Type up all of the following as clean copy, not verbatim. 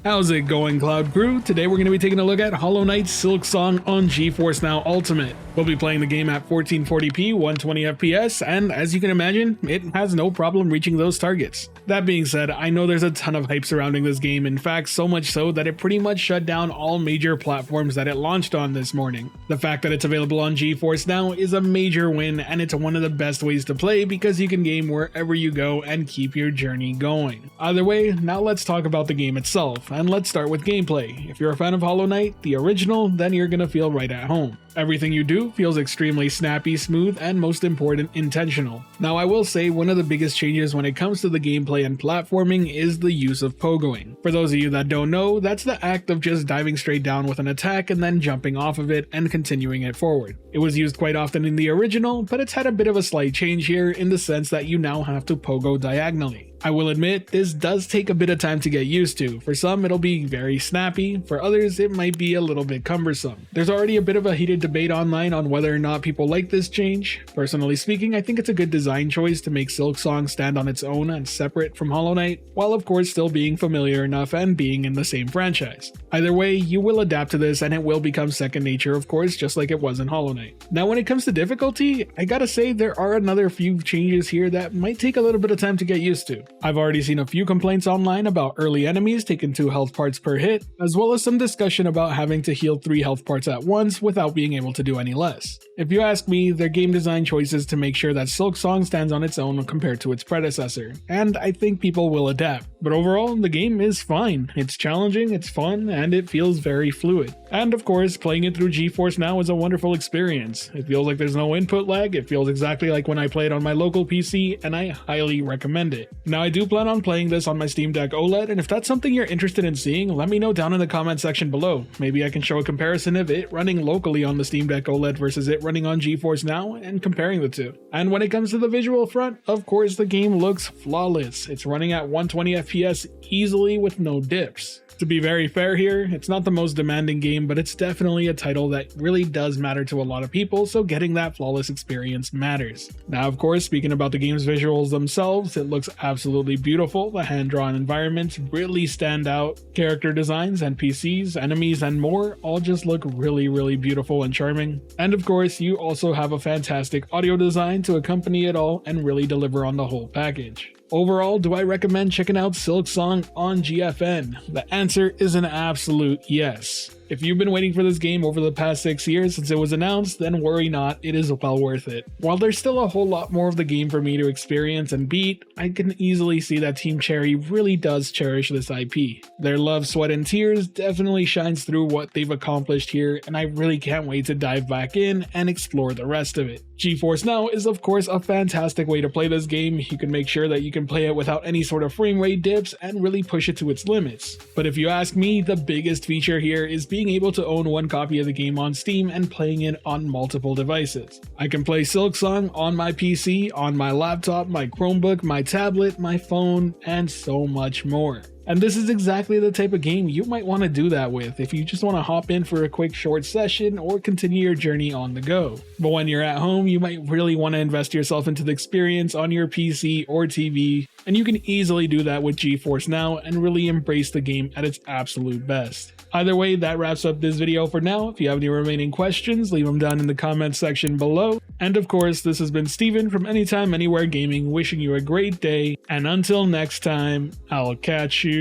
How's it going, Cloud Crew? Today we're going to be taking a look at Hollow Knight Silksong on GeForce NOW Ultimate. We'll be playing the game at 1440p, 120 FPS, and as you can imagine, it has no problem reaching those targets. That being said, I know there's a ton of hype surrounding this game, in fact so much so that it pretty much shut down all major platforms that it launched on this morning. The fact that it's available on GeForce NOW is a major win, and it's one of the best ways to play because you can game wherever you go and keep your journey going. Either way, now let's talk about the game itself. And let's start with gameplay. If you're a fan of Hollow Knight, the original, then you're gonna feel right at home. Everything you do feels extremely snappy, smooth, and most important, intentional. Now I will say one of the biggest changes when it comes to the gameplay and platforming is the use of pogoing. For those of you that don't know, that's the act of just diving straight down with an attack and then jumping off of it and continuing it forward. It was used quite often in the original, but it's had a bit of a slight change here in the sense that you now have to pogo diagonally. I will admit, this does take a bit of time to get used to. For some, it'll be very snappy. For others, it might be a little bit cumbersome. There's already a bit of a heated debate online on whether or not people like this change. Personally speaking, I think it's a good design choice to make Silksong stand on its own and separate from Hollow Knight, while of course still being familiar enough and being in the same franchise. Either way, you will adapt to this and it will become second nature, of course, just like it was in Hollow Knight. Now when it comes to difficulty, I gotta say there are another few changes here that might take a little bit of time to get used to. I've already seen a few complaints online about early enemies taking 2 health parts per hit, as well as some discussion about having to heal 3 health parts at once without being able to do any less. If you ask me, they're game design choices to make sure that Silksong stands on its own compared to its predecessor, and I think people will adapt. But overall, the game is fine. It's challenging, it's fun, and it feels very fluid. And of course, playing it through GeForce NOW is a wonderful experience. It feels like there's no input lag, it feels exactly like when I played on my local PC, and I highly recommend it. Now I do plan on playing this on my Steam Deck OLED, and if that's something you're interested in seeing, let me know down in the comment section below. Maybe I can show a comparison of it running locally on the Steam Deck OLED versus it running on GeForce NOW and comparing the two. And when it comes to the visual front, of course the game looks flawless. It's running at 120 FPS easily with no dips. To be very fair here, it's not the most demanding game, but it's definitely a title that really does matter to a lot of people, so getting that flawless experience matters. Now of course, speaking about the game's visuals themselves, it looks absolutely beautiful. The hand-drawn environments really stand out. Character designs, NPCs, enemies, and more all just look really beautiful and charming. And of course, you also have a fantastic audio design to accompany it all and really deliver on the whole package. Overall, do I recommend checking out Silksong on GFN? The answer is an absolute yes. If you've been waiting for this game over the past 6 years since it was announced, then worry not, it is well worth it. While there's still a whole lot more of the game for me to experience and beat, I can easily see that Team Cherry really does cherish this IP. Their love, sweat, and tears definitely shines through what they've accomplished here, and I really can't wait to dive back in and explore the rest of it. GeForce NOW is of course a fantastic way to play this game. You can make sure that you can play it without any sort of frame rate dips and really push it to its limits. But if you ask me, the biggest feature here is being able to own one copy of the game on Steam and playing it on multiple devices. I can play Silksong on my PC, on my laptop, my Chromebook, my tablet, my phone, and so much more. And this is exactly the type of game you might want to do that with if you just want to hop in for a quick short session or continue your journey on the go. But when you're at home, you might really want to invest yourself into the experience on your PC or TV, and you can easily do that with GeForce NOW and really embrace the game at its absolute best. Either way, that wraps up this video for now. If you have any remaining questions, leave them down in the comments section below. And of course, this has been Steven from Anytime Anywhere Gaming, wishing you a great day, and until next time, I'll catch you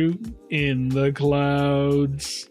in the clouds.